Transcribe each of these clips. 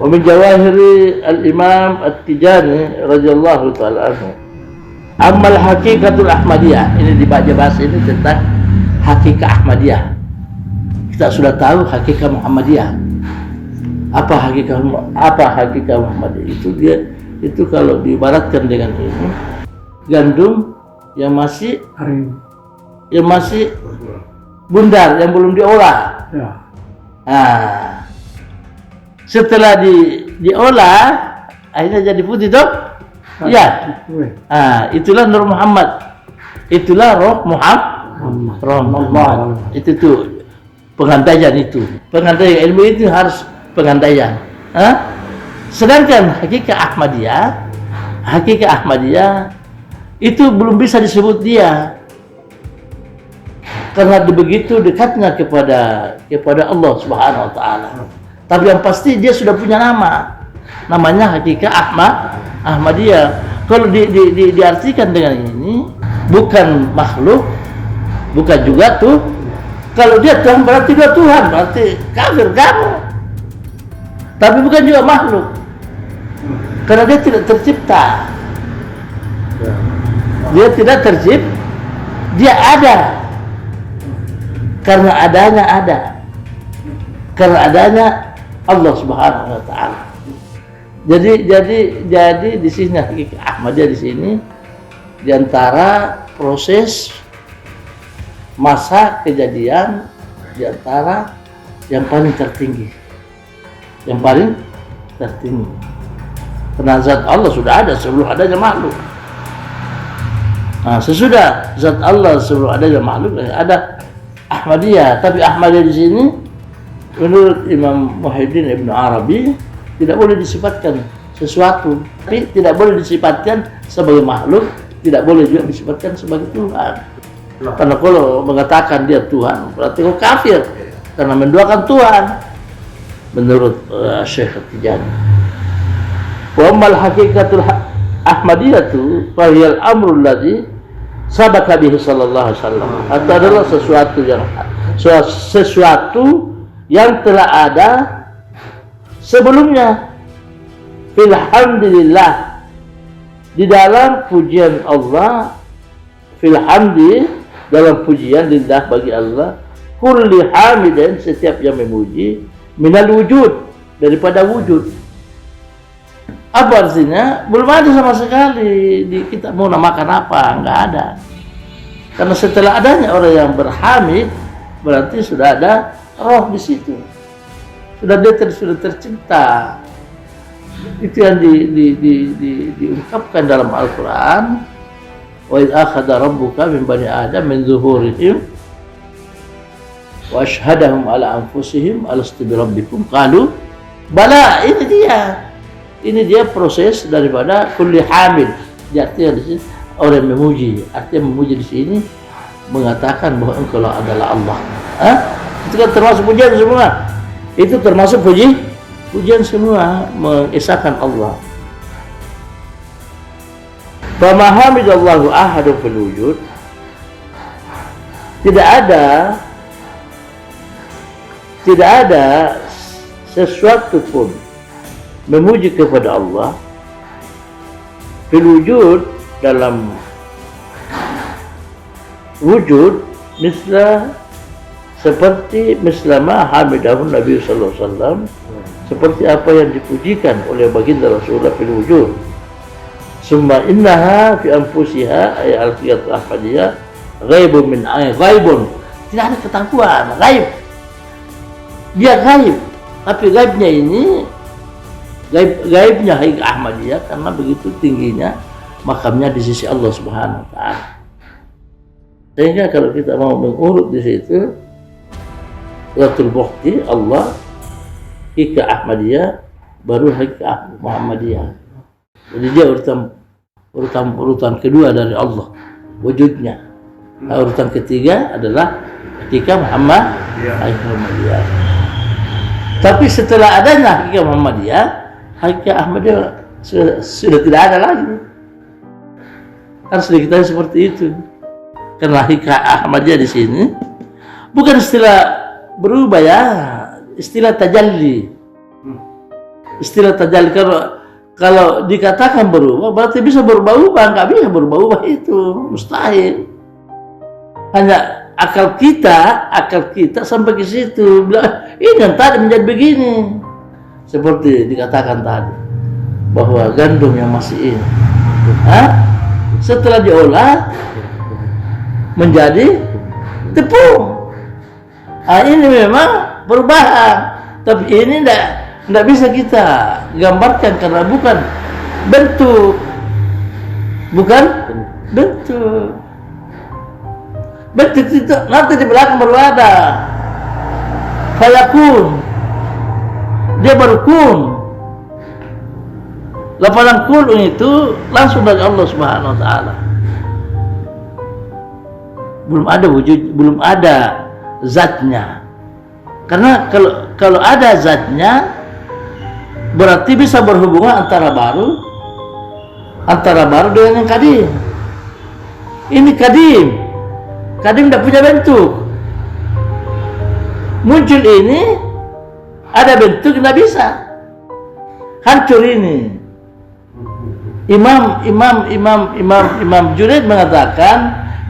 Wa min jawahiri al-Imam At-Tijani radhiyallahu ta'ala anhu. Ammal hakikatul Ahmadiyah, ini dibaca bahasa ini tentang hakikat Ahmadiyah. Kita sudah tahu hakikat Muhammadiyah. Apa hakikat Muhammadiyah? Itu kalau diibaratkan dengan ini, gandum yang masih bundar, yang belum diolah. Ya. Nah, setelah diolah, akhirnya jadi putih toh? Ya. Itulah Nur Muhammad. Itulah Roh Muhammad. Itu tuh pengandaian itu. Pengandaian ilmu itu harus pengandaian. Sedangkan hakikat Ahmadiyah itu belum bisa disebut dia. Karena begitu dekatnya kepada Allah Subhanahu wa taala. Tapi yang pasti dia sudah punya nama. Namanya hakikat Ahmadiyah. Kalau diartikan dengan ini, bukan makhluk, bukan juga tuh. Kalau dia Tuhan berarti dia Tuhan, berarti kafir kamu. Tapi bukan juga makhluk. Karena dia tidak tercipta. Dia tidak tercipta. Dia ada. Karena adanya ada. Karena adanya Allah Subhanahu wa taala. Jadi di sini hakikat Ahmadiyah di sini di antara proses masa kejadian di antara yang paling tertinggi. Yang paling tertinggi. Karena zat Allah sudah ada sebelum adanya makhluk. Nah, sesudah zat Allah sebelum adanya makhluk ada Ahmadiyah. Tapi Ahmadiyah di sini menurut Imam Muhyiddin Ibn Arabi tidak boleh disifatkan sesuatu, tapi tidak boleh disifatkan sebagai makhluk, tidak boleh juga disifatkan sebagai Tuhan. Karena kalau mengatakan dia Tuhan, berarti kau kafir karena menduakan Tuhan. Menurut Syekh At-Tijani. Wa ammal hakikatul Ahmadiyatu fa hiyal amrul ladzi sabaka bihi sallallahu alaihi wasallam. Itu adalah sesuatu yang telah ada sebelumnya. Filhamdulillah, di dalam pujian Allah, filhamdi, dalam pujian lillah bagi Allah, kulli hamidin, setiap yang memuji, minal wujud, daripada wujud. Apa artinya? Belum ada sama sekali kita mau namakan apa, enggak ada. Karena setelah adanya orang yang berhamid, berarti sudah ada roh di situ. Sudah tercipta. Itu yang diungkapkan dalam Al-Quran. Wa idh akhadha rabbuka min bani adam min zuhurihim wa ashhadahum ala anfusihim alastu bi rabbikum qalu bala. Ini dia proses daripada kulli hamid. Artinya di sini orang memuji. Artinya memuji di sini mengatakan bahwa engkau adalah Allah. Itu kan termasuk pujian semua. Itu termasuk pujian semua, mengesahkan Allah. Fa ma hamidallahu ahadun fil wujud. Tidak ada sesuatu pun memuji kepada Allah fil wujud, dalam wujud, seperti mislama hamidahun Nabi sallallahu alaihi wasallam, seperti apa yang dipujikan oleh baginda Rasulullah fil wujud. Summa innaha fi anfusiha ay al-qiyat ahmadiyah ghaibun min ghaibun. Tidak ada ketahuan, gaib. Dia gaib. Tapi gaibnya ini gaibnya hakikat Ahmadiyah karena begitu tingginya makamnya di sisi Allah Subhanahu wa taala. Sehingga kalau kita mau mengurut di situ, Zatul Bukti Allah, hakikat Ahmadiyah, baru hakikat Muhammadiyah. Jadi dia urutan kedua dari Allah wujudnya. Nah, urutan ketiga adalah hakikat Muhammadiyah. Tapi setelah adanya hakikat Muhammadiyah, hakikat Ahmadiyah sudah tidak ada lagi. Kan sudah kita seperti itu. Karena hakikat Ahmadiyah di sini bukan istilah berubah ya, istilah tajalli. Istilah tajalli, kalau dikatakan berubah berarti bisa berubah-ubah, nggak bisa berubah-ubah, itu mustahil. Hanya akal kita sampai ke situ bilang ini yang tadi menjadi begini, seperti dikatakan tadi bahwa gandum yang masih ini, setelah diolah menjadi tepung. Ini memang perubahan, tapi ini tidak bisa kita gambarkan karena bukan bentuk. Bentuk itu nanti di belakang baru ada. Fayakun, dia baru kun. Lapangan kun itu langsung dari Allah Subhanahu Wa Taala. Belum ada wujud, belum ada zatnya. Karena kalau ada zatnya berarti bisa berhubungan antara baru dengan yang kadim. Ini kadim tidak punya bentuk. Muncul ini ada bentuk, tidak bisa. Hancur ini. Imam Junaid mengatakan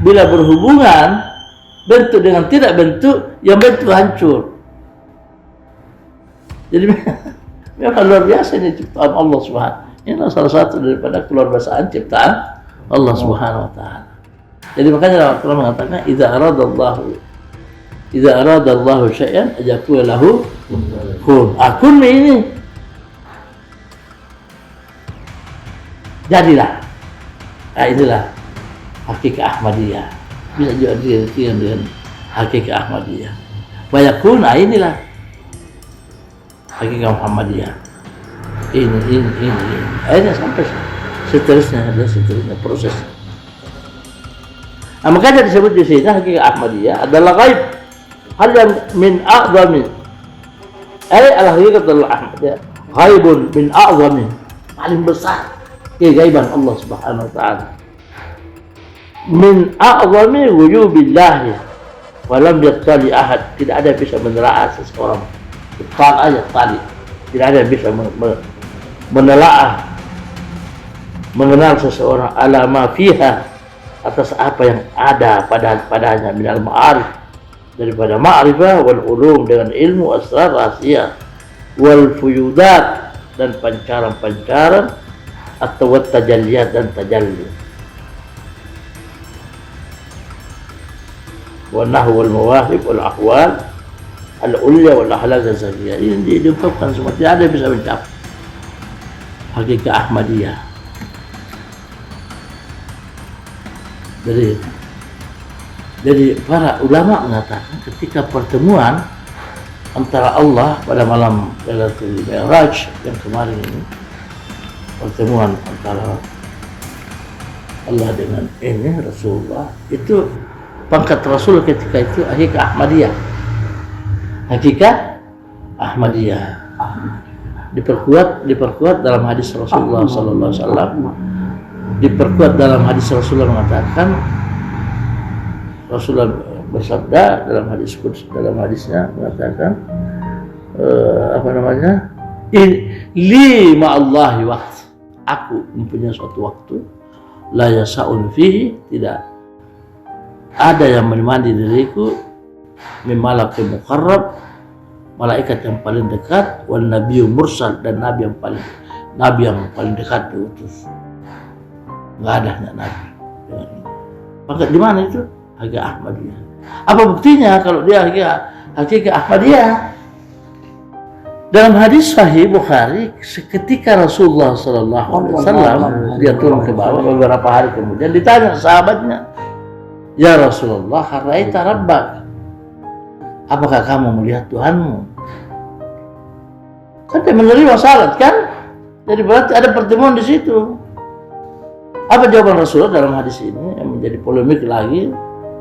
bila berhubungan bentuk dengan tidak bentuk, yang bentuk hancur. Jadi memang luar biasa ini ciptaan Allah Subhanahu. Ini salah satu daripada keluar biasaan ciptaan Allah Subhanahu Wa Taala. Jadi makanya Allah mengatakan idza aradallahu syai'an ajaqu lahu kun. Akun ini jadilah. Nah, inilah hakikat Ahmadiyah. Bisa juga diartikan dengan hakikat Ahmadiyah. Bayakun, inilah hakikat Muhammadiyah. Ini. Akhirnya sampai seterusnya proses. Makanya disebut di sini hakikat Ahmadiyah adalah ghaib, hal yang min a'zami. Al-hakikat Ahmadiyah ghaibun min a'zami, paling besar kegaiban Allah Subhanahu Wa Taala. Min a'zami wujubillahi wa lam yattali ahad, tidak ada yang bisa menelaah seseorang. Tali. Tidak ada yang bisa menelaah, mengenal seseorang ala ma fiha, atas apa yang ada padanya minal ma'arif, daripada ma'rifah wal ulum dengan ilmu asrar rahasia, wal fuyudat dan pancaran-pancaran, atau wat tajalliyat dan tajalli, wal nahwu wal mawahib wal ahwal al ulya wal akhlaq az-zakiyah. Ini diungkapkan semua, tidak ada yang bisa mencapai hakikat Ahmadiyah. Jadi para ulama mengatakan ketika pertemuan antara Allah pada malam Lailatul Mi'raj yang kemarin ini, pertemuan antara Allah dengan ini Rasulullah, itu pangkat Rasul ketika itu hakikat Ahmadiyah. Hakikat Ahmadiyah diperkuat dalam hadis Rasulullah sallallahu alaihi wasallam. Diperkuat dalam hadis Rasulullah mengatakan, Rasulullah bersabda dalam hadisnya mengatakan li ma'allahi waqt, aku mempunyai suatu waktu la yasa'un fihi, tidak ada yang menemani diriku min malakil muqarrab, malaikat yang paling dekat, wal nabiyyu mursal, dan nabi yang paling dekat diutus. Nggak ada nabi. Maka di mana itu? Hakikat Ahmadiyah. Apa buktinya kalau dia hakikat Ahmadiyah? Dalam hadis Sahih Bukhari, ketika Rasulullah SAW dia turun ke bawah beberapa hari kemudian, ditanya sahabatnya, ya Rasulullah, haraita rabbak, apakah kamu melihat Tuhanmu? Kan dia menerima salat kan? Jadi berarti ada pertemuan di situ. Apa jawaban Rasulullah dalam hadis ini yang menjadi polemik lagi?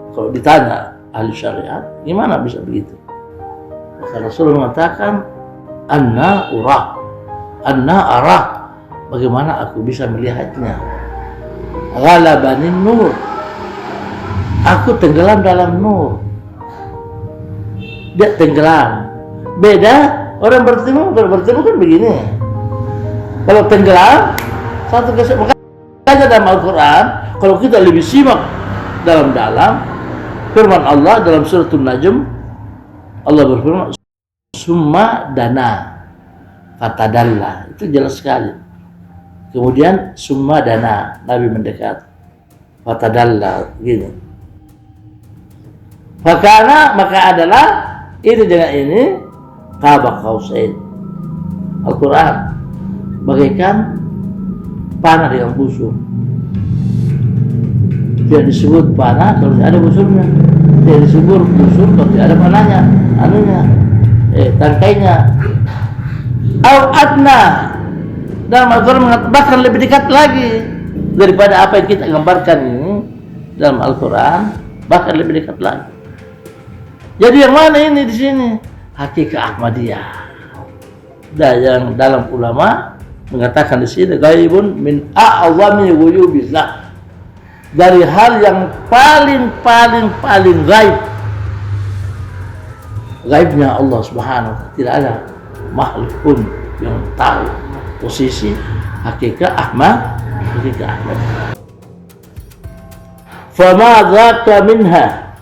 Kalau ditanya ahli syariat, gimana bisa begitu? Maka Rasulullah mengatakan, anna arah, bagaimana aku bisa melihatnya? Ghalabanin nur, aku tenggelam dalam nur. Dia tenggelam. Beda orang bertemu kan begini. Kalau tenggelam satu kesimpulan. Makanya dalam Al-Quran, kalau kita lebih simak dalam-dalam firman Allah dalam surat An-Najm, Allah berfirman, summa dana fatadalla, itu jelas sekali. Kemudian summa dana, Nabi mendekat, fatadalla, gini. Fakana, maka adalah ini dengan ini qaba qausain. Al-Quran bagaikan panah dengan busur. Tidak disebut panah kalau tidak ada busurnya, tidak disebut busur kalau tidak ada panahnya, tangkainya. Au adna, dalam Al-Quran mengatakan bahkan lebih dekat lagi daripada apa yang kita gambarkan ini dalam Al-Quran, bahkan lebih dekat lagi. Jadi yang mana ini di sini? Hakikat Ahmadiyah. Dan yang dalam ulama mengatakan di sini ghaibun min a'zami ghuyubillah, dari hal yang paling gaib. Gaibnya Allah Subhanahu wa ta'ala, tidak ada makhluk pun yang tahu posisi hakikat Ahmad. Fama dzaka minha,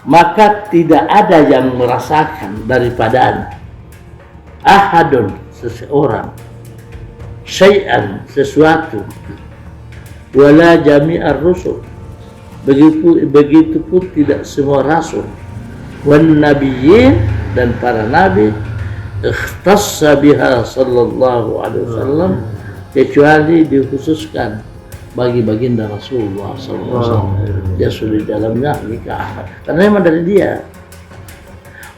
maka tidak ada yang merasakan daripada ahadun, seseorang, syai'an, sesuatu, wala jami'ar rusul, begitu pun tidak semua rasul, wan nabiyyin, dan para nabi, ikhtassa biha sallallahu alaihi wasallam, kecuali dikhususkan bagi baginda Rasulullah sallallahu alaihi wasallam. Dia sudah di dalamnya hakikat Ahmad, karena memang dari dia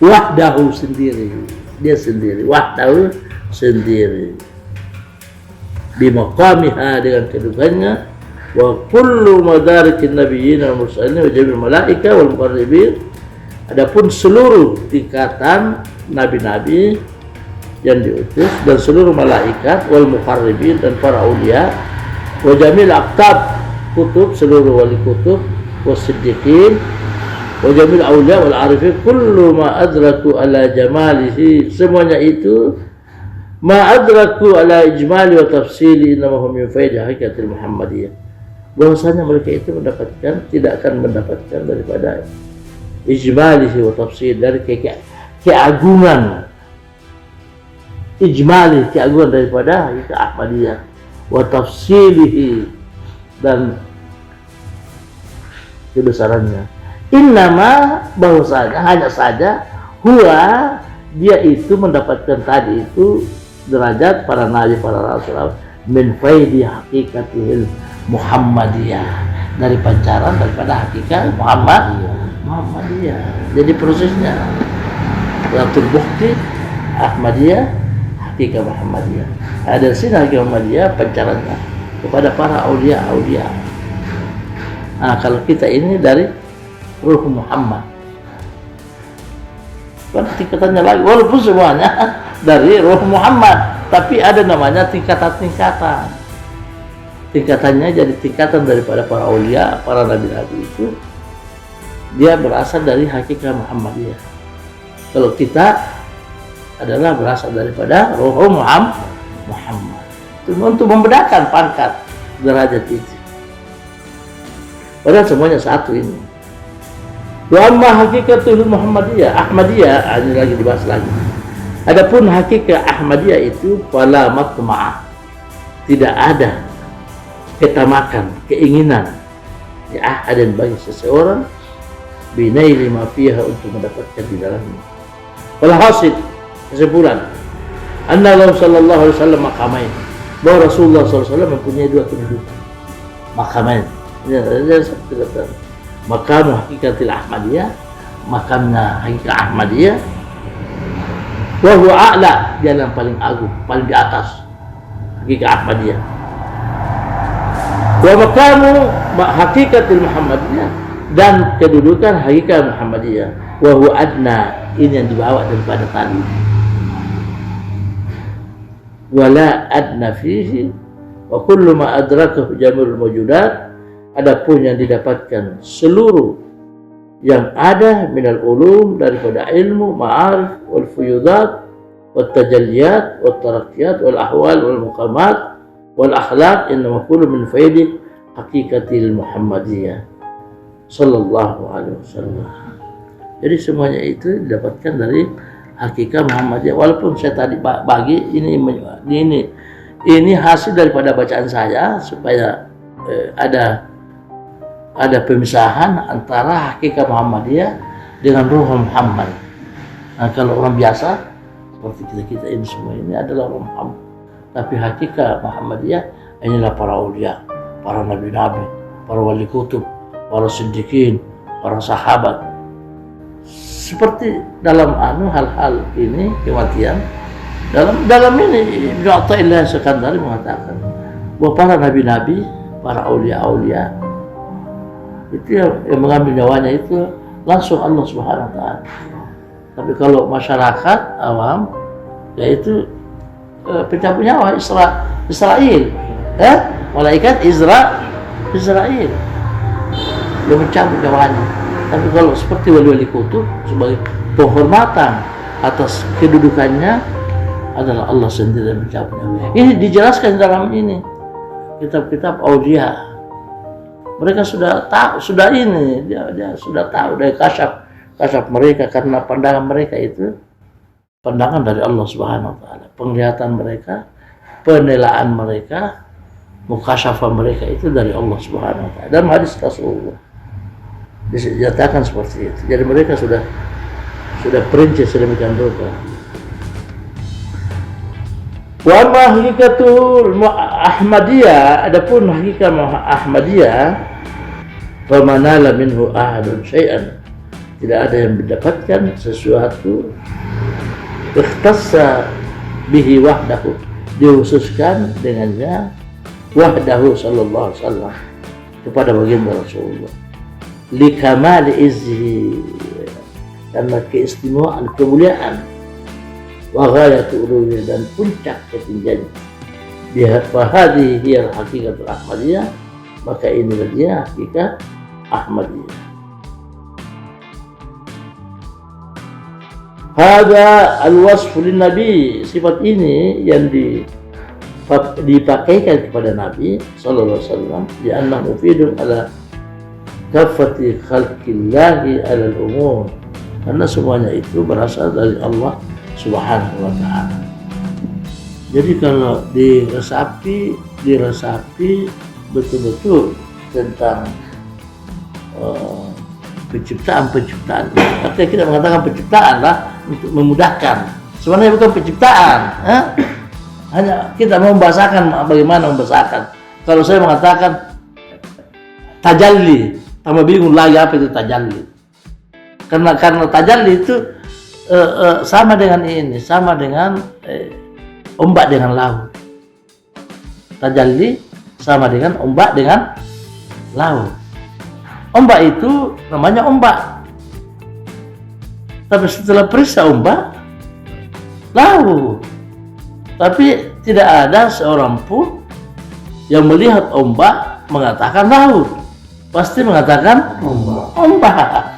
wahdahu, sendiri, dia sendiri, wahdahu, sendiri, bimaqamiha, dengan kedudukannya, wa kullu madarikin nabiyyin wal mursalin wa jami'il malaika wal muqarrabin, adapun seluruh tingkatan nabi-nabi yang diutus dan seluruh malaikat, wal muqarrabin, dan para aulia, wa jamil aqtab kutub, seluruh wali kutub, wasiddiqin, wa jamil aulia wal arifin, kullu ma adraku ala jamalihi, semuanya itu ma adraku ala ijmali wa tafsili innamahum min faidah hakikatil Muhammadiyah, bahwasanya mereka itu mendapatkan, tidak akan mendapatkan daripada ijmalihi wa tafsil, dari keagungan, ijmali, keagungan daripada hakikat Ahmadiyah, wa tafsilihi, dan kebesarannya. Innama, bahwasanya, hanya saja, huwa, dia itu mendapatkan tadi itu derajat para nabi, para rasul, min faidi hakikatihil Muhammadiyah, dari pancaran daripada hakikat Muhammadiyah. Jadi prosesnya Ratul Bukti Ahmadiyah, hakikat Muhammadiyah. Ada sini hakikat Muhammadiyah pancarannya kepada para aulia. Nah, kalau kita ini dari Ruh Muhammad, pada tingkatannya lagi, walaupun semuanya dari Ruh Muhammad, tapi ada namanya tingkatan-tingkatan. Tingkatannya jadi tingkatan daripada para aulia, para nabi-nabi itu, dia berasal dari hakikat Muhammadiyah. Kalau kita adalah berasal daripada Ruh Muhammad. Itu untuk membedakan pangkat derajat itu. Padahal semuanya satu ini. Wa amma hakikatul Muhammadiyah, Ahmadiyah, ini lagi dibahas lagi. Adapun hakikat Ahmadiyah itu fala matma'ah, tidak ada ketamakan, keinginan, ya ada bagi seseorang binaili ma fiha, untuk mendapatkan di dalamnya. Wal hasil, kesimpulan, anna Rasulullah sallallahu alaihi wasallam maqamain, bahwa Rasulullah sallallahu alaihi wasallam mempunyai dua kedudukan, maqamain. Ya, makam hakikatil Ahmadiyah, makamnya hakikat Ahmadiyah, wa huwa a'la, dia yang paling agung, paling di atas hakikat Ahmadiyah. Wa makamu hakikatil Muhammadiyah, dan kedudukan hakikat Muhammadiyah, wa huwa adna, ini yang dibawa daripada tadi, wala adna fihi, wa kullu ma adrakahu jamurul mawjudat, adapun yang didapatkan seluruh yang ada minal ulum, daripada ilmu, ma'arif, wal fuyudat, wat tajalliyat wat taraqqiyat wal ahwal wal muqamat wal akhlaq innama kullu min faidi haqiqatil Muhammadiyah sallallahu alaihi wasallam. Jadi semuanya itu didapatkan dari hakikat Muhammadiyah. Walaupun saya tadi bagi ini hasil daripada bacaan saya supaya ada pemisahan antara hakikat Muhammadiyah dengan ruh Muhammad. Nah, kalau orang biasa seperti kita ini semua ini adalah ruh Muhammad. Tapi hakikat Muhammadiyah inilah para aulia, para nabi-nabi, para wali kutub, para siddiqin, para sahabat. Seperti dalam hal-hal ini kematian, dalam ini Ibnu Athaillah Sekandari mengatakan bahwa para nabi-nabi, para aulia-aulia itu yang mengambil nyawanya itu langsung Allah Subhanahu wa taala. Tapi kalau masyarakat awam yaitu pencabut nyawa Israel, malaikat Israel yang mencabut nyawanya. Tapi kalau seperti wali-wali kutub sebagai penghormatan atas kedudukannya adalah Allah sendiri yang mencabutnya. Ini dijelaskan dalam ini kitab-kitab aulia. Mereka sudah tahu, dia sudah tahu dari kasyaf mereka, karena pandangan mereka itu pandangan dari Allah Subhanahu wa taala. Penglihatan mereka, penelaan mereka, mukasyafah mereka itu dari Allah Subhanahu wa taala. Dalam hadis Rasulullah dinyatakan seperti itu. Jadi mereka sudah perinci sedemikian rupa. Wa ma hakikatul Ahmadiyah, adapun hakikat Ahmadiyah, fa manala minhu ahadun syai'an, tidak ada yang mendapatkan sesuatu ikhtassa bihi wahdahu, dikhususkan dengannya wahdahu sallallahu alaihi wasallam kepada baginda Rasulullah, likamali izhi, karena keistimewaan, kemuliaan, wa ghayatu uluwiyah, dan puncak ketinggiannya. Fahadhi hiya hakikatul Ahmadiyah, maka inilah dia hakikat Ahmadiyah. Hada al-wasfu lin nabi, sifat ini yang dipakaikan kepada Nabi sallallahu alaihi wasallam, di anna mufidun ala kafati khalqillahi alal umum, karena semuanya itu berasal dari Allah Subhanahu wa ta'ala. Jadi kalau diresapi betul-betul tentang penciptaan, artinya kita mengatakan penciptaan lah untuk memudahkan, sebenarnya bukan penciptaan, hanya kita membahasakan bagaimana membahasakan. Kalau saya mengatakan tajalli, tambah bingung lagi apa itu tajalli. Karena tajalli itu sama dengan ini, sama dengan ombak dengan laut. Tajalli sama dengan ombak dengan laut. Ombak itu namanya ombak. Tapi setelah periksa ombak, laut. Tapi tidak ada seorang pun yang melihat ombak mengatakan laut. Pasti mengatakan ombak.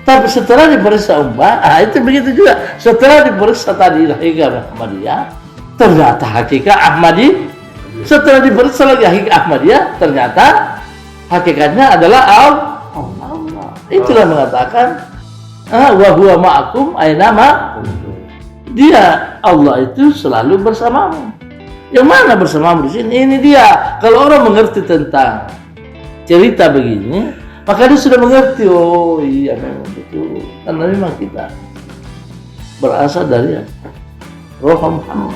Tapi setelah diperiksa ombak, itu begitu juga. Setelah diperiksa tadi hakikat Ahmadiyah, ternyata hakikat Ahmadiyah. Setelah diperiksa lagi hakikat Ahmadiyah, ternyata hakikatnya adalah Allah. Itulah mengatakan wa huwa ma'akum ainama. Dia Allah itu selalu bersamamu. Yang mana bersamamu di sini? Ini dia. Kalau orang mengerti tentang cerita begini, maka dia sudah mengerti, oh iya memang betul, karena memang kita berasal dari Roh Muhammad.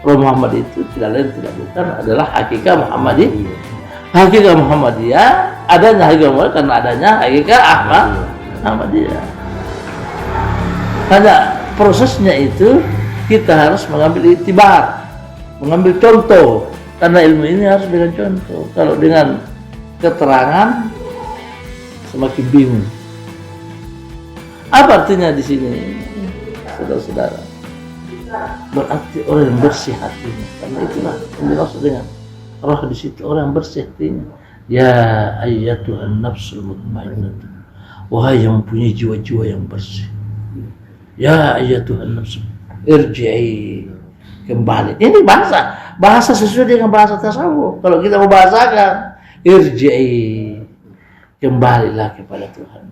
Roh Muhammad itu tidak lain tidak bukan adalah hakikat Muhammadiyah. Hakikat Muhammadiyah adanya hakikat Muhammad karena adanya hakikat Ahmadiyah. Hanya prosesnya itu kita harus mengambil itibar, mengambil contoh, karena ilmu ini harus dengan contoh. Kalau dengan keterangan semakin bingung. Apa artinya di sini, saudara-saudara? Berarti orang yang bersih hatinya. Karena itulah yang dimaksud dengan roh di situ, orang yang bersih hatinya. Ya ayyatuhan nafsul mutmainnah, wahai yang mempunyai jiwa-jiwa yang bersih. Ya ayyatuhan nafsul irji'i, kembali. Ini bahasa sesuai dengan bahasa tasawuf. Kalau kita mau bahasakan, irji'i, kembalilah kepada Tuhan.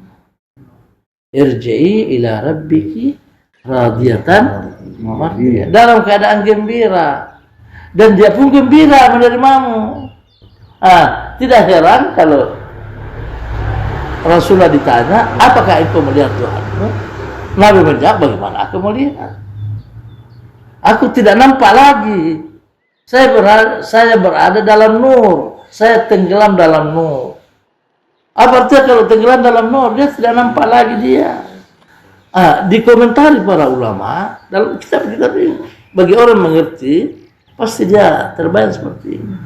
Irji'i ila rabbiki radiyatan mardiyah, dalam keadaan gembira, dan dia pun gembira menerimamu. Tidak heran kalau Rasulullah ditanya, apakah engkau melihat Tuhanmu? Nabi menjawab, bagaimana aku melihat? Aku tidak nampak lagi. Saya berada dalam nur. Saya tenggelam dalam nur. Apa artinya kalau tenggelam dalam nur? Dia tidak nampak lagi dia. Dikomentari para ulama dalam kitab-kitab ini. Bagi orang mengerti, pasti dia terbayang seperti ini.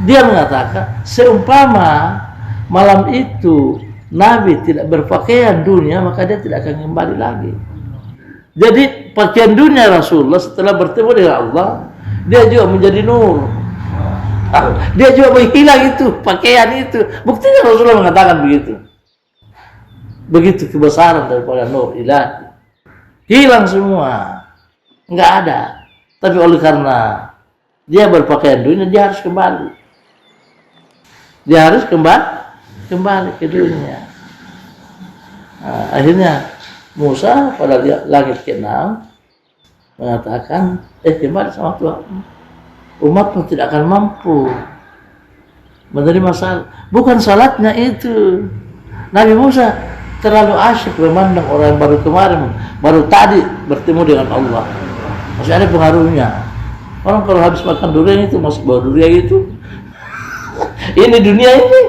Dia mengatakan, seumpama malam itu Nabi tidak berpakaian dunia, maka dia tidak akan kembali lagi. Jadi pakaian dunia Rasulullah setelah bertemu dengan Allah, dia juga menjadi nur. Dia juga menghilang itu pakaian itu. Buktinya Rasulullah mengatakan begitu. Begitu kebesaran daripada nur ilahi. Hilang semua, nggak ada. Tapi oleh karena dia berpakaian dunia, dia harus kembali. Dia harus kembali ke dunia. Akhirnya Musa pada langit ke-6 mengatakan, kembali sama Tuhan. Umatmu tidak akan mampu menerima salat. Bukan salatnya itu. Nabi Musa terlalu asyik memandang orang yang baru tadi bertemu dengan Allah. Masih ada pengaruhnya. Orang kalau habis makan durian itu masih bawa durian itu. Ini dunia ini.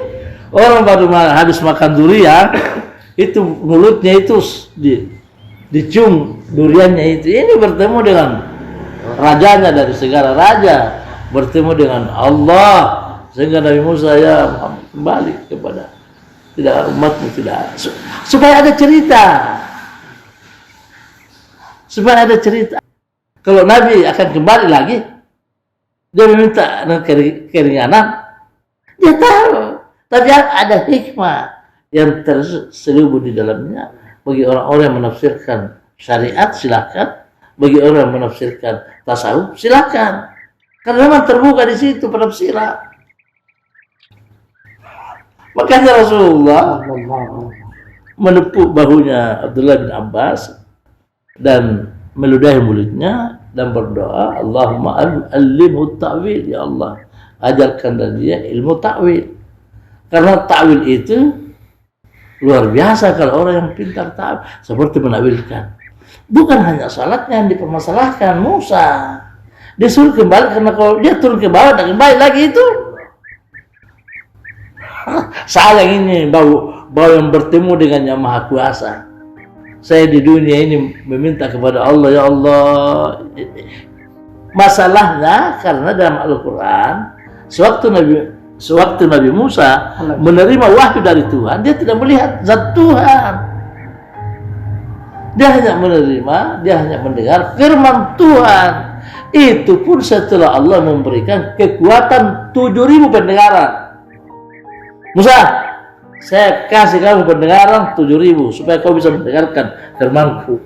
Orang baru habis makan durian, itu mulutnya itu dicium duriannya itu. Ini bertemu dengan rajanya dari segala raja, bertemu dengan Allah, sehingga Nabi Musa kembali kepada tidak umatmu tidak, supaya ada cerita. Kalau Nabi akan kembali lagi, dia meminta keringanan, dia tahu, tapi ada hikmah yang terselubung di dalamnya. Bagi orang-orang yang menafsirkan syariat, silakan. Bagi orang yang menafsirkan tasawuf, silakan. Karena memang terbuka di situ penafsiran. Makanya Rasulullah menepuk bahunya Abdullah bin Abbas dan meludahi mulutnya dan berdoa, Allahumma allimhu ta'wil, ya Allah, ajarkan dia ilmu ta'wil. Karena ta'wil itu luar biasa kalau orang yang pintar ta'wil, seperti menakwilkan. Bukan hanya salatnya yang dipermasalahkan Musa. Dia suruh kembali, karena kalau dia turun ke bawah dan kembali lagi itu sayang ini bau yang bertemu dengan Yang Maha Kuasa. Saya di dunia ini meminta kepada Allah, ya Allah. Masalahnya karena dalam Al-Quran sewaktu Nabi Musa menerima wahyu dari Tuhan, dia tidak melihat zat Tuhan. Dia hanya menerima, dia hanya mendengar firman Tuhan. Itu pun setelah Allah memberikan kekuatan 7.000 pendengaran. Musa, saya kasih kamu pendengaran 7.000 supaya kau bisa mendengarkan firmanku.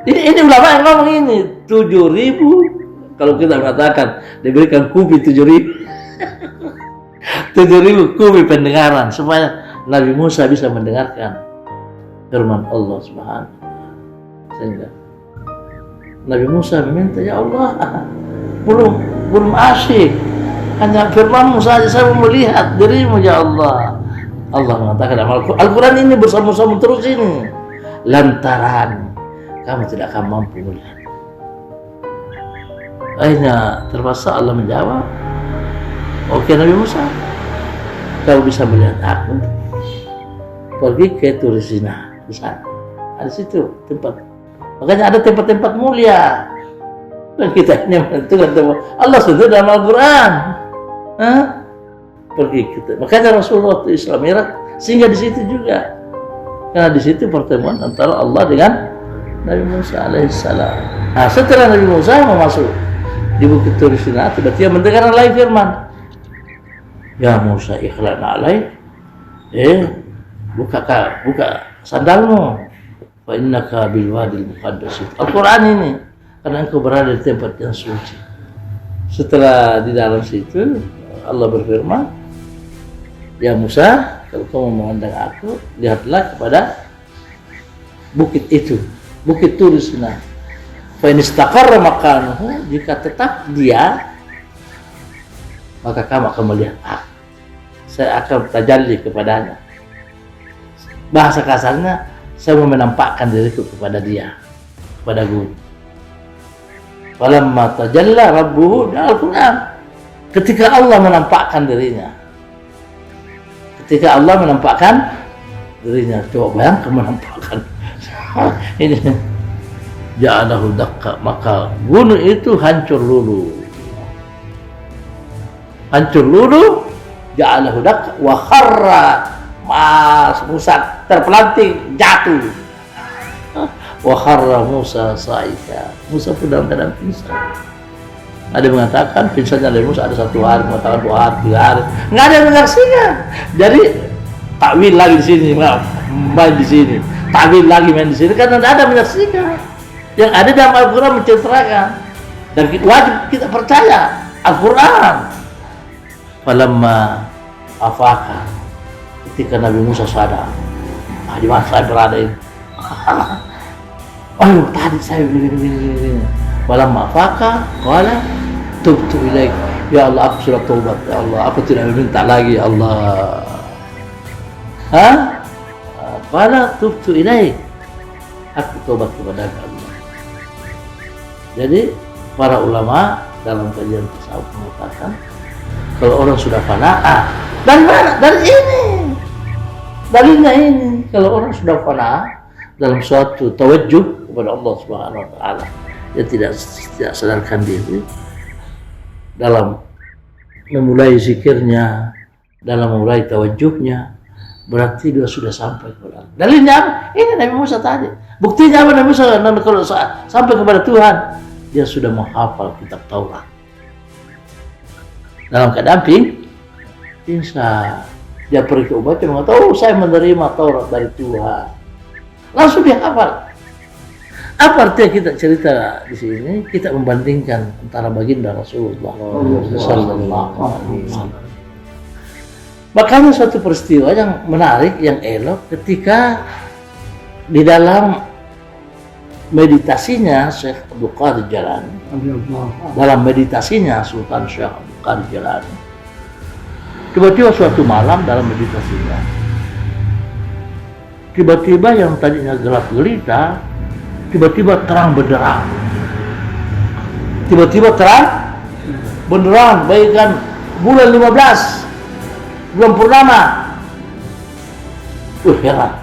Ini ulama yang ngomong ini 7.000. Kalau kita mengatakan diberikan kubi 7.000 7.000 kubi pendengaran supaya Nabi Musa bisa mendengarkan firman Allah Subhanahu. Sehingga Nabi Musa meminta, ya Allah, belum asyik, hanya firman-Mu saja saya mau melihat dirimu, ya Allah. Allah mengatakan dalam Al-Quran ini bersama-sama terus ini, lantaran kamu tidak akan mampu melihat. Akhirnya terpaksa Allah menjawab, oke Nabi Musa, kau bisa melihat aku, pergi ke Turisina di sana, ada situ tempat. Makanya ada tempat-tempat mulia. Dan kita ini menentukan tempat. Allah sudah dalam Al-Quran. Pergi kita. Makanya Rasulullah waktu Isra Mi'raj singgah di situ juga. Karena di situ pertemuan antara Allah dengan Nabi Musa alaihissalam. Nah, setelah Nabi Musa mau masuk di Bukit Tur Sinai, tiba-tiba mendengar lagi firman. Ya Musa, ikhla'na alaih. Buka sandalmu. fa innaka bil wadil muqaddas. Al-Quran ini, karena engkau berada di tempat yang suci. Setelah di dalam situ Allah berfirman, ya Musa, kalau kamu memandang aku, lihatlah kepada bukit itu, bukit Tur Sina. Fa in istaqarra makanuhu, jika tetap dia, maka kamu akan melihat aku. Saya akan tajalli kepadanya. Bahasa kasarnya, saya mau menampakkan diriku kepada dia, kepada gunung. Falamma tajalla rabbuhu, Al-Quran. Ketika Allah menampakkan dirinya. Ketika Allah menampakkan dirinya. Coba bayangkan menampakkan. Ini. Ja'alahu dakka. Maka gunung itu hancur lulu. Hancur lulu. Ja'alahu dakka. Wa kharra. Musa terpelanting. Jatuh. Wa kharra Musa sa'ika. Musa pun dalam keadaan pingsan. Ada yang mengatakan pingsannya dari Musa ada 1 hari, mengatakan 2 hari, 3 hari. Nggak ada yang menyaksikan. Jadi takwil lagi di sini, main di sini. Takwil lagi main di sini karena tidak ada yang menyaksikan. Yang ada dalam Al-Quran menceritakan. Dan wajib kita percaya Al-Quran. Falamma afaka, ketika Nabi Musa sadar, di mana saya berada ini? Oh, tadi saya begini. Walamma afaka qala tubtu ilaik. Ya Allah, aku sudah taubat. Ya Allah, aku tidak meminta lagi, ya Allah. Qala tubtu ilaik. Aku taubat kepada Allah. Jadi para ulama dalam kajian tasawuf mengatakan kalau orang sudah fana, dari mana? Dari ini. Dalilnya ini. Kalau orang sudah fana dalam suatu tawajjuh kepada Allah Subhanahu wa taala, dia tidak sadarkan diri dalam memulai zikirnya, dalam memulai tawajjuhnya, berarti dia sudah sampai kepada Allah. Dalilnya apa? Ini Nabi Musa tadi. Buktinya apa? Nabi Musa kalau sampai kepada Tuhan, dia sudah menghafal kitab Taurat. Dalam keadaan pingsan, dia pergi ke umat dan mengatakan, saya menerima Taurat dari Tuhan. Langsung dia hafal. Apa artinya kita cerita di sini? Kita membandingkan antara baginda Rasulullah Sallallahu Alaihi Wasallam. Makanya suatu peristiwa yang menarik, yang elok, ketika di dalam meditasinya Syekh Abdul Qadir Jalani, dalam meditasinya Sultan Syekh Abdul Qadir Jalani, tiba-tiba suatu malam dalam meditasinya, tiba-tiba yang tadinya gelap gelita, tiba-tiba terang benderang. Tiba-tiba terang benderang, bagaikan bulan 15, bulan purnama. Heran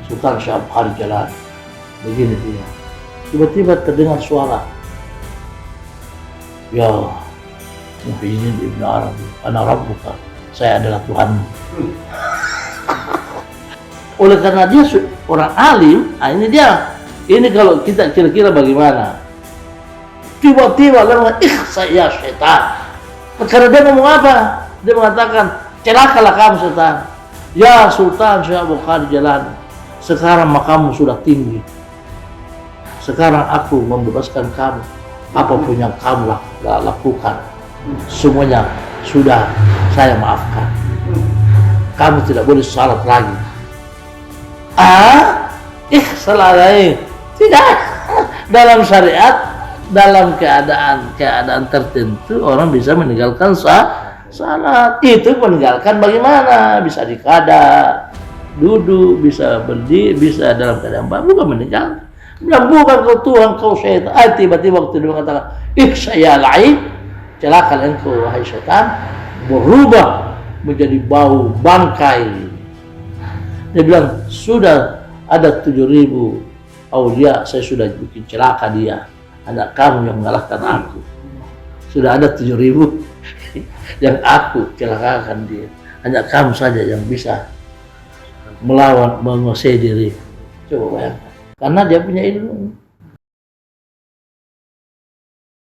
Sultan Syekh Abdul Qadir Jalani. Begini dia. Tiba-tiba terdengar suara. Ya Muhyiddin Ibn Arabi, ana rabbuka, saya adalah Tuhanmu. Oleh karena dia orang alim, ini dia. Ini kalau kita kira-kira bagaimana? Tiba-tiba dia mengatakan, saya setan. Karena dia ngomong apa? Dia mengatakan, celakalah kamu setan. Ya Sultan Syekh Abdul Qadir Jalani, sekarang makamu sudah tinggi. Sekarang aku membebaskan kamu. Apapun yang kamu lakukan, semuanya sudah saya maafkan. Kamu tidak boleh salat lagi. Salah lain. Tidak. Dalam syariat, dalam keadaan tertentu orang bisa meninggalkan salat. Itu meninggalkan bagaimana? Bisa dikada, duduk, bisa berdiri, bisa dalam keadaan bukan meninggalkan. Bilang bukan kau Tuhan, kau syaitan. Tiba-tiba waktu dia mengatakan, saya lain, celaka engkau wahai syaitan, berubah menjadi bau bangkai. Dia bilang, sudah ada 7.000 aulia, saya sudah bikin celaka dia. Hanya kamu yang mengalahkan aku. Sudah ada 7.000 yang aku celakakan dia. Hanya kamu saja yang bisa melawan, menguasai diri. Coba bayangkan. Karena dia punya ilmu.